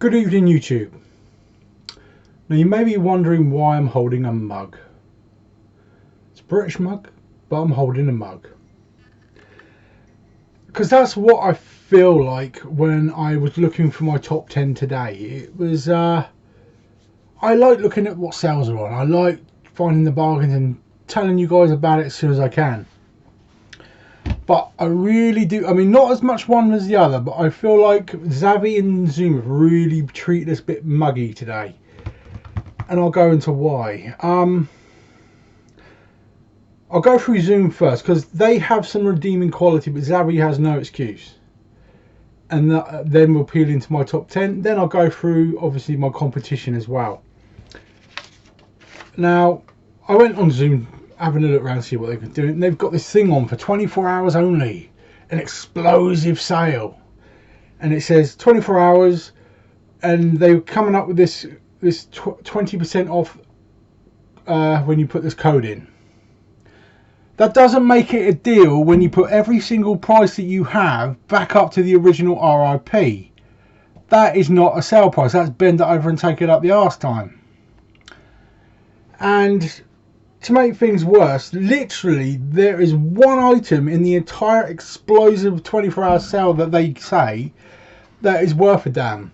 Good evening, YouTube. Now you may be wondering why I'm holding a mug. It's a British mug, but I'm holding a mug. Because that's what I feel like when I was looking for my top 10 today. It was, I like looking at what sales are on. I like finding the bargains and telling you guys about it as soon as I can. But I really do, I mean, not as much one as the other, but I feel like Xavi and Zoom have really treated us a bit muggy today. And I'll go into why. I'll go through Zoom first because they have some redeeming quality, but Xavi has no excuse. And then we'll peel into my top 10. Then I'll go through, obviously, my competition as well. Now, I went on Zoom having a look around, see what they've been doing. They've got this thing on for 24 hours only, an explosive sale, and it says 24 hours, and they're coming up with this 20% off when you put this code in. That doesn't make it a deal when you put every single price that you have back up to the original RIP. That is not a sale price. That's bend it over and take it up the arse time. And to make things worse, literally there is one item in the entire explosive 24-hour sale that they say that is worth a damn,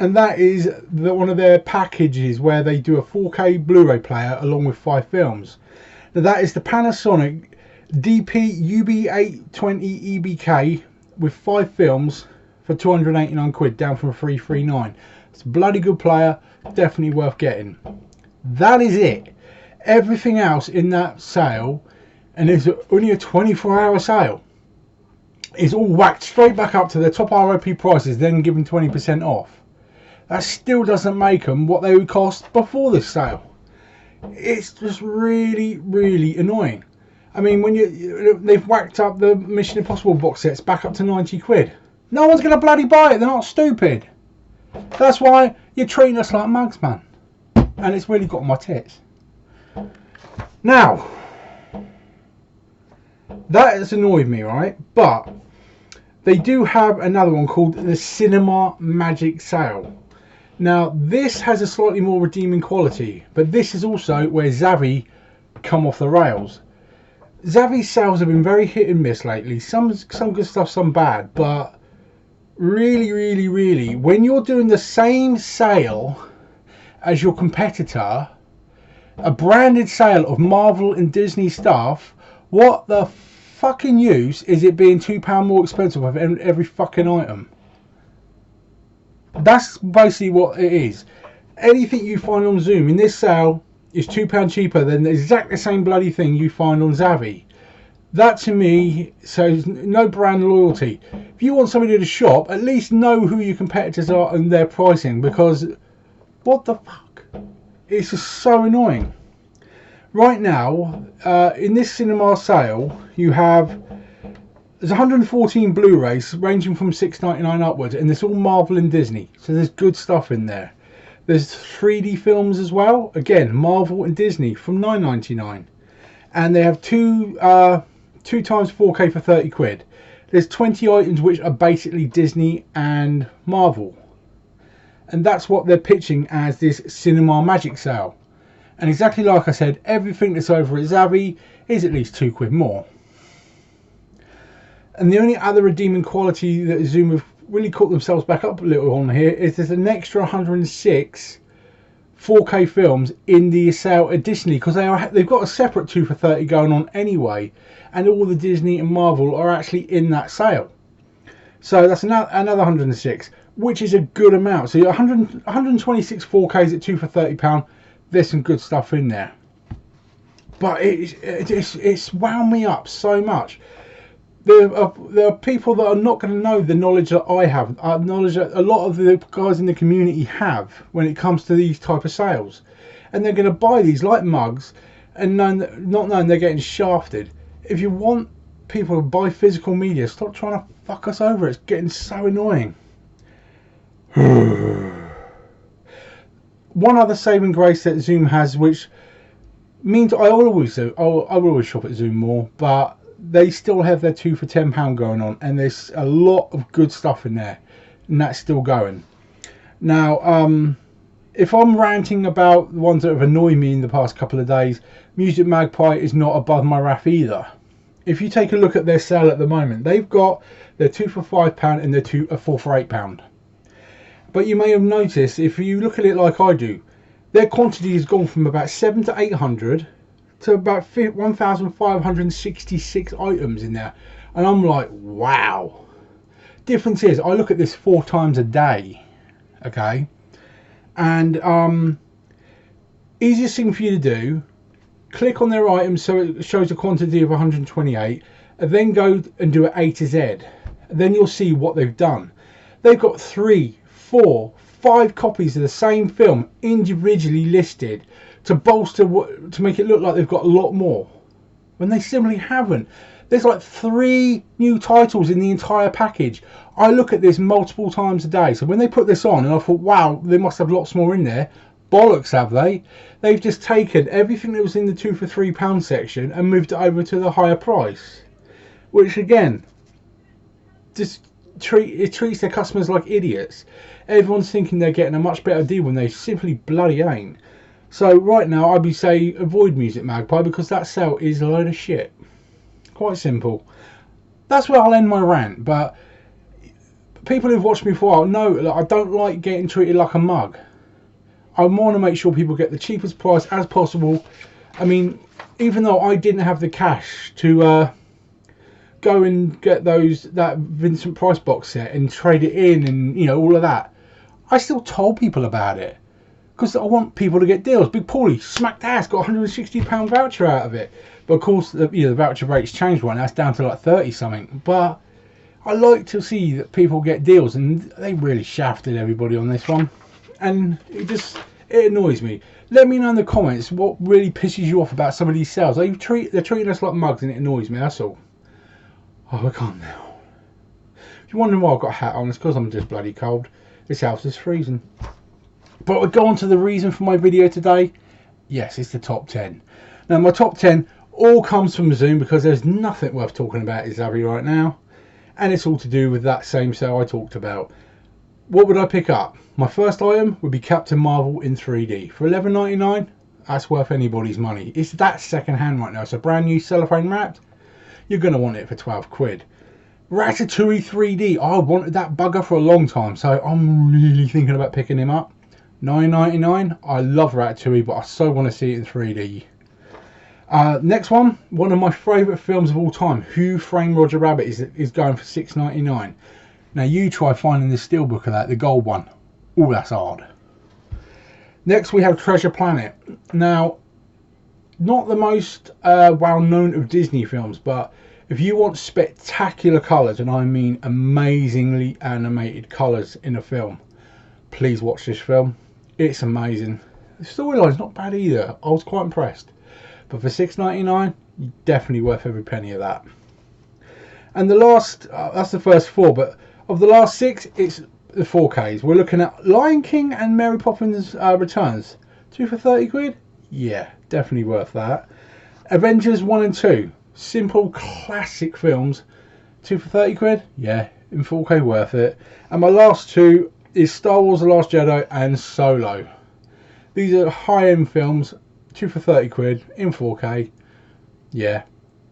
and that is one of their packages where they do a 4K Blu-ray player along with 5 films. Now that is the Panasonic DP UB820 EBK with 5 films for 289 quid, down from 339. It's a bloody good player, definitely worth getting. That is it. Everything else in that sale, and it's only a 24-hour sale, is all whacked straight back up to their top RIP prices, then given 20% off. That still doesn't make them what they would cost before this sale. It's just really, really annoying. I mean, when they've whacked up the Mission Impossible box sets back up to 90 quid. No one's going to bloody buy it. They're not stupid. That's why you're treating us like mugs, man. And it's really got on my tits. Now, that has annoyed me, right? But they do have another one called the Cinema Magic Sale. Now, this has a slightly more redeeming quality, but this is also where Xavi come off the rails. Xavi's sales have been very hit and miss lately. Some good stuff, some bad, but really, when you're doing the same sale as your competitor, a branded sale of Marvel and Disney stuff, what the fucking use is it being £2 more expensive of every fucking item? That's basically what it is. Anything you find on Zoom in this sale is £2 cheaper than the exact same bloody thing you find on Xavi. That to me shows no brand loyalty. If you want somebody to shop, at least know who your competitors are and their pricing, because what the fuck? It's just so annoying. Right now, in this cinema sale, there's 114 Blu-rays ranging from $6.99 upwards, and it's all Marvel and Disney. So there's good stuff in there. There's 3D films as well. Again, Marvel and Disney from $9.99, and they have two times 4K for 30 quid. There's 20 items which are basically Disney and Marvel. And that's what they're pitching as this Cinema Magic Sale. And exactly like I said, everything that's over at Xavi is at least £2 more. And the only other redeeming quality that Zoom have really caught themselves back up a little on here is there's an extra 106 4K films in the sale additionally, because they've got a separate 2 for 30 going on anyway, and all the Disney and Marvel are actually in that sale. So that's another 106, which is a good amount. So 126 4Ks at 2 for £30. There's some good stuff in there, but it's wound me up so much. There are people that are not going to know the knowledge that I have, knowledge that a lot of the guys in the community have when it comes to these type of sales, and they're going to buy these like mugs and not knowing they're getting shafted. If you want people to buy physical media, stop trying to fuck us over. It's getting so annoying. One other saving grace that Zoom has, which means I will always shop at Zoom more, but they still have their 2 for £10 going on, and there's a lot of good stuff in there, and that's still going. Now, if I'm ranting about the ones that have annoyed me in the past couple of days, Music Magpie is not above my wrath either. If you take a look at their sale at the moment, they've got their 2 for £5 and their 4 for £8. But you may have noticed, if you look at it like I do, their quantity has gone from about 700 to 800 to about 1,566 items in there. And I'm like, wow. Difference is, I look at this 4 times a day, okay? And easiest thing for you to do, click on their items so it shows a quantity of 128, and then go and do it A to Z. Then you'll see what they've done. They've got 3, 4, 5 copies of the same film individually listed to bolster, to make it look like they've got a lot more, when they simply haven't. There's like 3 new titles in the entire package. I look at this multiple times a day, so when they put this on, and I thought, wow, they must have lots more in there. Bollocks, have they? They've just taken everything that was in the 2 for £3 section and moved it over to the higher price, which again, just treats their customers like idiots. Everyone's thinking they're getting a much better deal when they simply bloody ain't. So right now, I'd be saying avoid Music Magpie, because that sale is a load of shit. Quite simple. That's where I'll end my rant. But people who've watched me for a while know that I don't like getting treated like a mug. I want to make sure people get the cheapest price as possible. I mean, even though I didn't have the cash to go and get that Vincent Price box set and trade it in and, you know, all of that, I still told people about it, because I want people to get deals. Big Paulie smacked ass, got a £160 voucher out of it. But of course, the voucher rate's changed right now. It's down to like 30 something. But I like to see that people get deals, and they really shafted everybody on this one. And it annoys me. Let me know in the comments what really pisses you off about some of these sales. They're treating us like mugs, and it annoys me, that's all. Oh, I can't now. If you're wondering why I've got a hat on, it's because I'm just bloody cold. This house is freezing. But we'll go on to the reason for my video today. Yes, it's the top 10. Now, my top 10 all comes from Zoom, because there's nothing worth talking about in Zavvi right now. And it's all to do with that same sale I talked about. What would I pick up? My first item would be Captain Marvel in 3D. For $11.99, that's worth anybody's money. It's that second hand right now. It's a brand new cellophane wrapped. You're going to want it for 12 quid. Ratatouille 3D. I wanted that bugger for a long time, so I'm really thinking about picking him up. $9.99. I love Ratatouille, but I so want to see it in 3D. Next one of my favourite films of all time, Who Framed Roger Rabbit, is going for $6.99. Now you try finding the steelbook of that, the gold one. Oh, that's hard. Next we have Treasure Planet. Now, not the most well known of Disney films, but if you want spectacular colours, and I mean amazingly animated colours in a film, please watch this film. It's amazing. The storyline's not bad either. I was quite impressed. But for $6.99, definitely worth every penny of that. And the last, that's the first 4, but of the last 6, it's the 4Ks. We're looking at Lion King and Mary Poppins Returns. 2 for 30 quid? Yeah, definitely worth that. Avengers 1 and 2. Simple, classic films. 2 for 30 quid? Yeah, in 4K worth it. And my last 2 is Star Wars The Last Jedi and Solo. These are high-end films. 2 for 30 quid in 4K. Yeah,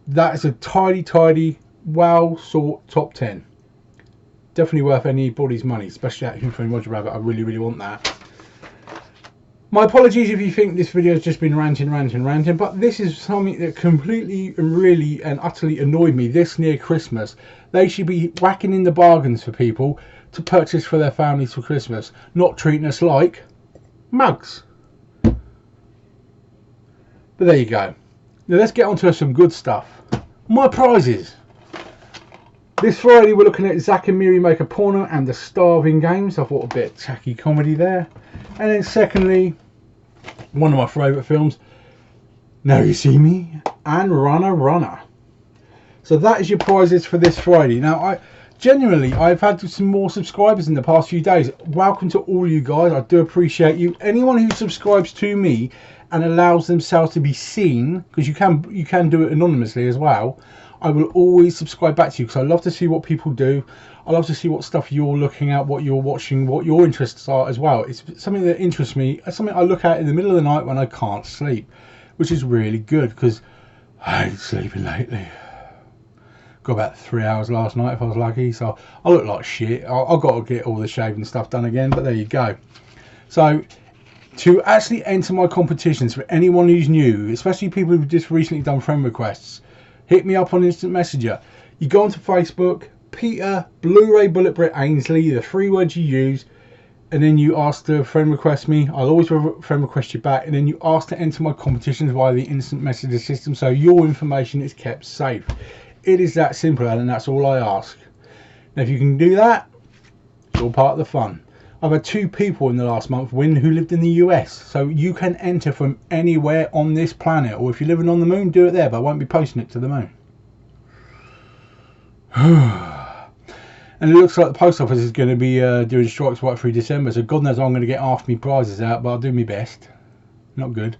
that is a tidy, well sought top 10. Definitely worth anybody's money, especially at Who Framed Roger Rabbit. I really want that. My apologies if you think this video has just been ranting, but this is something that completely and really and utterly annoyed me this near Christmas. They should be whacking in the bargains for people to purchase for their families for Christmas, not treating us like mugs. But there you go. Now let's get on to some good stuff. My prizes. This Friday we're looking at Zack and Miri Make a Porno and The Starving Games. I thought a bit of tacky comedy there. And then secondly, one of my favourite films, Now You See Me and Runner. So that is your prizes for this Friday. Now I've had some more subscribers in the past few days. Welcome to all you guys. I do appreciate you. Anyone who subscribes to me and allows themselves to be seen, because you can do it anonymously as well, I will always subscribe back to you, because I love to see what people do. I love to see what stuff you're looking at, what you're watching, what your interests are as well. It's something that interests me. It's something I look at in the middle of the night when I can't sleep, which is really good because I ain't sleeping lately. Got about 3 hours last night if I was lucky, so I look like shit. I've got to get all the shaving stuff done again, but there you go. So to actually enter my competitions, for anyone who's new, especially people who've just recently done friend requests, hit me up on Instant Messenger. You go onto Facebook, Peter Blu-ray Bullet Brick Ainsley, the 3 words you use, and then you ask to friend request me. I'll always friend request you back, and then you ask to enter my competitions via the instant messenger system, so your information is kept safe. It is that simple, and that's all I ask. Now, if you can do that, it's all part of the fun. I've had 2 people in the last month win who lived in the US, so you can enter from anywhere on this planet, or if you're living on the moon, do it there, but I won't be posting it to the moon. And it looks like the post office is going to be doing strikes right through December, so God knows I'm going to get half my prizes out, but I'll do my best. Not good.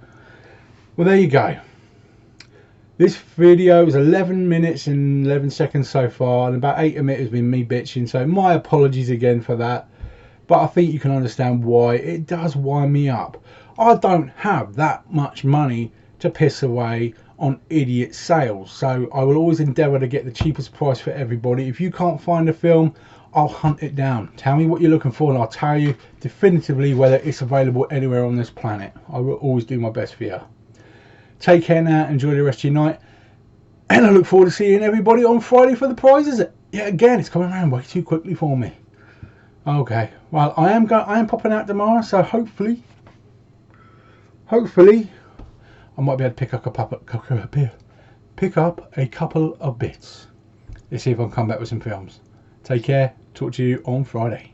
Well, there you go. This video is 11 minutes and 11 seconds so far, and about 8 of it has been me bitching, so my apologies again for that. But I think you can understand why. It does wind me up. I don't have that much money to piss away on idiot sales, so I will always endeavour to get the cheapest price for everybody. If you can't find a film, I'll hunt it down. Tell me what you're looking for and I'll tell you definitively whether it's available anywhere on this planet. I will always do my best for you. Take care now, enjoy the rest of your night, and I look forward to seeing everybody on Friday for the prizes. Yeah, again, it's coming around way too quickly for me. Okay, well, I am popping out tomorrow, so hopefully I might be able to pick up a couple of bits. Let's see if I can come back with some films. Take care. Talk to you on Friday.